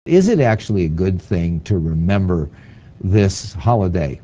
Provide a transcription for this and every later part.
Is it actually a good thing to remember this holiday?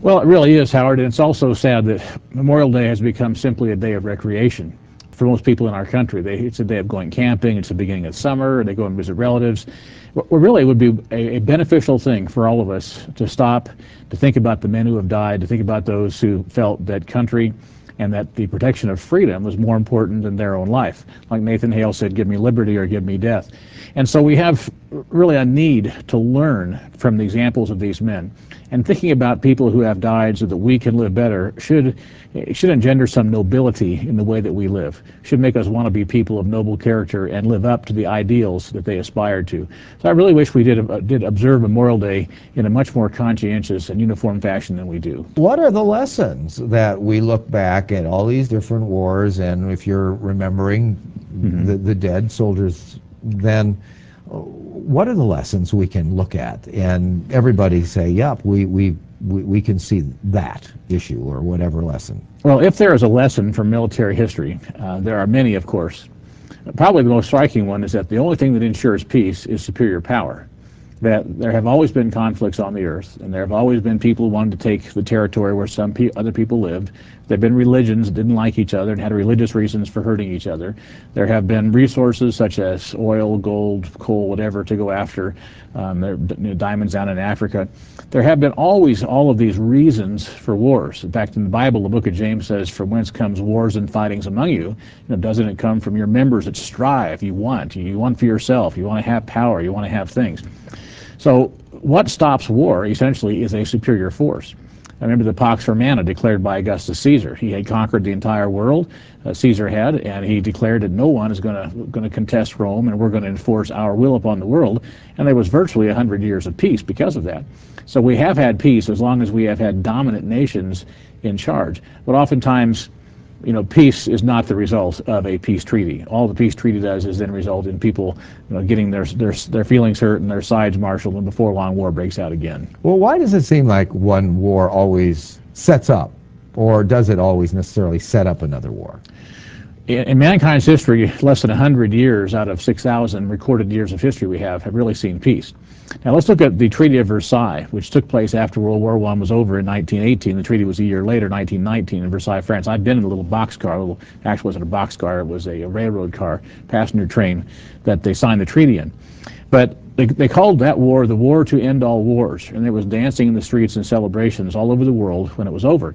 Well, it really is, Howard, and it's also sad that Memorial Day has become simply a day of recreation for most people in our country. It's a day of going camping, it's the beginning of summer, they go and visit relatives. What really would be a beneficial thing for all of us to stop, to think about the men who have died, to think about those who felt that country and that the protection of freedom was more important than their own life. Like Nathan Hale said, give me liberty or give me death. And so we have really a need to learn from the examples of these men. And thinking about people who have died so that we can live better should engender some nobility in the way that we live, should make us want to be people of noble character and live up to the ideals that they aspired to. So I really wish we did observe Memorial Day in a much more conscientious and uniform fashion than we do. What are the lessons that we look back at all these different wars, and if you're remembering the dead soldiers, then what are the lessons we can look at and everybody say, yep, we can see that issue or whatever lesson? Well, if there is a lesson from military history, there are many, of course. Probably the most striking one is that the only thing that ensures peace is superior power. That there have always been conflicts on the earth, and there have always been people who wanted to take the territory where some other people lived. There have been religions that didn't like each other and had religious reasons for hurting each other. There have been resources such as oil, gold, coal, whatever, to go after. Diamonds down in Africa. There have been always all of these reasons for wars. In fact, in the Bible, the book of James says, from whence comes wars and fightings among you? Doesn't it come from your members that strive? You want for yourself. You want to have power. You want to have things. So what stops war, essentially, is a superior force. I remember the Pax Romana declared by Augustus Caesar. He had conquered the entire world, Caesar had, and he declared that no one is going to contest Rome, and we're going to enforce our will upon the world. And there was virtually 100 years of peace because of that. So we have had peace as long as we have had dominant nations in charge. But oftentimes, peace is not the result of a peace treaty. All the peace treaty does is then result in people getting their feelings hurt and their sides marshaled, and before long war breaks out again. Well, why does it seem like one war always sets up, or does it always necessarily set up another war? In mankind's history, less than 100 years out of 6,000 recorded years of history we have really seen peace. Now let's look at the Treaty of Versailles, which took place after World War I was over in 1918. The treaty was a year later, 1919, in Versailles, France. I've been in a little boxcar. Actually, it wasn't a boxcar. It was a railroad car, passenger train, that they signed the treaty in. But they called that war the war to end all wars, and there was dancing in the streets and celebrations all over the world when it was over.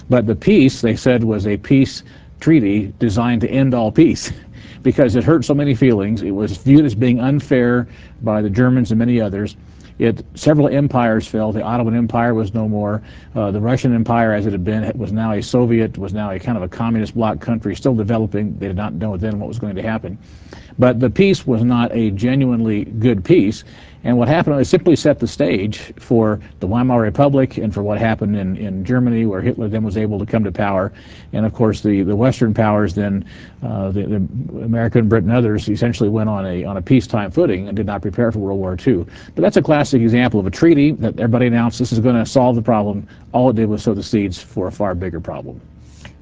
But the peace, they said, was a peace treaty designed to end all peace because it hurt so many feelings. It was viewed as being unfair by the Germans and many others. Several empires fell. The Ottoman Empire was no more. The Russian Empire, as it had been, was now a Soviet, was now a kind of a communist bloc country, still developing. They did not know then what was going to happen. But the peace was not a genuinely good peace. And what happened was simply set the stage for the Weimar Republic and for what happened in Germany, where Hitler then was able to come to power. And of course, the Western powers then, the America and Britain and others, essentially went on a peacetime footing and did not prepare for World War II. But that's a classic example of a treaty that everybody announced this is going to solve the problem. All it did was sow the seeds for a far bigger problem.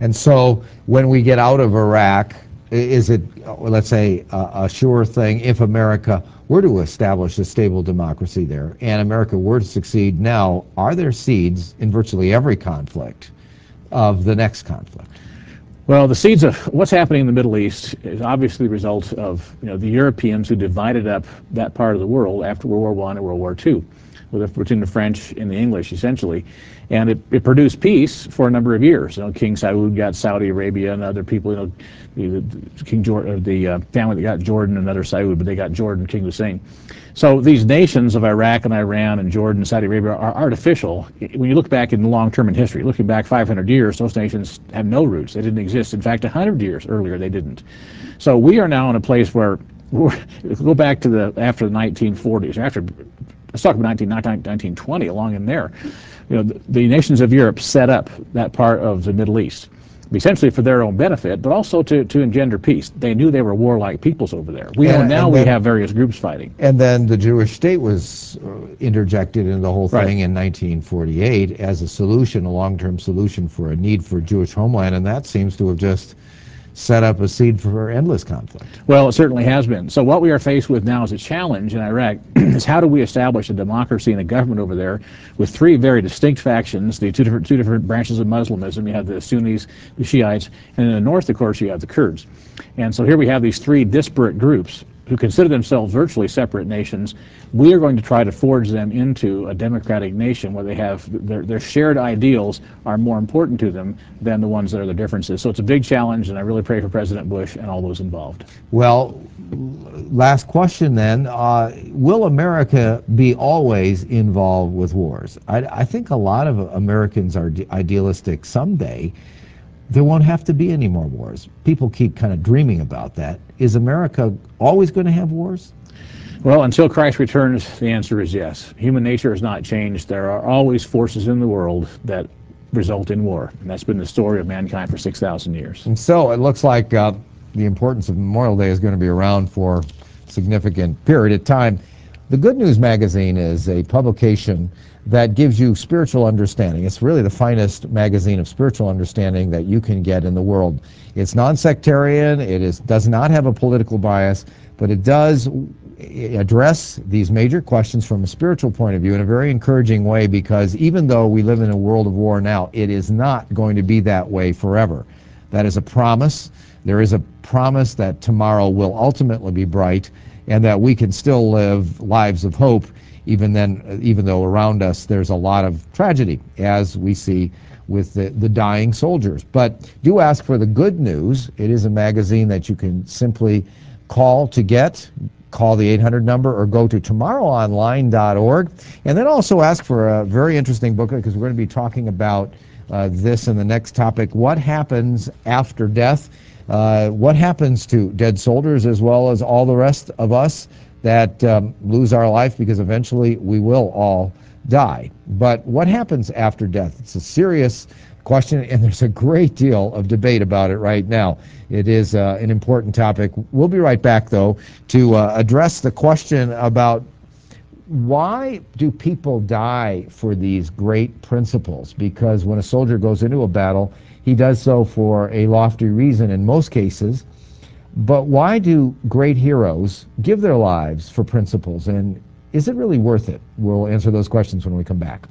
And so when we get out of Iraq, is it, let's say, a sure thing if America were to establish a stable democracy there and America were to succeed now, are there seeds in virtually every conflict of the next conflict? Well, the seeds of what's happening in the Middle East is obviously the result of the Europeans who divided up that part of the world after World War I and World War II, between the French and the English, essentially. And it produced peace for a number of years. King Saud got Saudi Arabia, and other people, King Jordan, the family that got Jordan, another Saud, but they got Jordan, King Hussein. So these nations of Iraq and Iran and Jordan and Saudi Arabia are artificial. When you look back in the long term in history, looking back 500 years, those nations have no roots. They didn't exist. In fact, 100 years earlier, they didn't. So we are now in a place where, go back to after the 1940s, let's talk about 1920, along in there. The nations of Europe set up that part of the Middle East, essentially for their own benefit, but also to engender peace. They knew they were warlike peoples over there. We have various groups fighting. And then the Jewish state was interjected into the whole thing in 1948 as a solution, a long-term solution for a need for Jewish homeland, and that seems to have just set up a seed for endless conflict. Well, it certainly has been. So what we are faced with now as a challenge in Iraq is how do we establish a democracy and a government over there with three very distinct factions, the two different branches of Muslimism. You have the Sunnis, the Shiites, and in the north, of course, you have the Kurds. And so here we have these three disparate groups who consider themselves virtually separate nations. We are going to try to forge them into a democratic nation where they have their shared ideals are more important to them than the ones that are the differences. So it's a big challenge, and I really pray for President Bush and all those involved. Well, last question then. Will America be always involved with wars? I think a lot of Americans are idealistic. Someday there won't have to be any more wars. People keep kind of dreaming about that. Is America always going to have wars? Well, until Christ returns, the answer is yes. Human nature has not changed. There are always forces in the world that result in war. And that's been the story of mankind for 6,000 years. And so it looks like the importance of Memorial Day is going to be around for a significant period of time. The Good News magazine is a publication that gives you spiritual understanding. It's really the finest magazine of spiritual understanding that you can get in the world. It's non-sectarian, does not have a political bias, but it does address these major questions from a spiritual point of view in a very encouraging way, because even though we live in a world of war now, it is not going to be that way forever. That is a promise. There is a promise that tomorrow will ultimately be bright and that we can still live lives of hope even though around us there's a lot of tragedy, as we see with the dying soldiers. But do ask for the Good News. It is a magazine that you can simply call to get. Call the 800 number or go to tomorrowonline.org. And then also ask for a very interesting book, because we're going to be talking about this in the next topic. What happens after death? What happens to dead soldiers as well as all the rest of us that lose our life, because eventually we will all die. But what happens after death? It's a serious question, and there's a great deal of debate about it right now. It is an important topic. We'll be right back, though, to address the question about why do people die for these great principles? Because when a soldier goes into a battle, he does so for a lofty reason in most cases. But why do great heroes give their lives for principles, and is it really worth it? We'll answer those questions when we come back.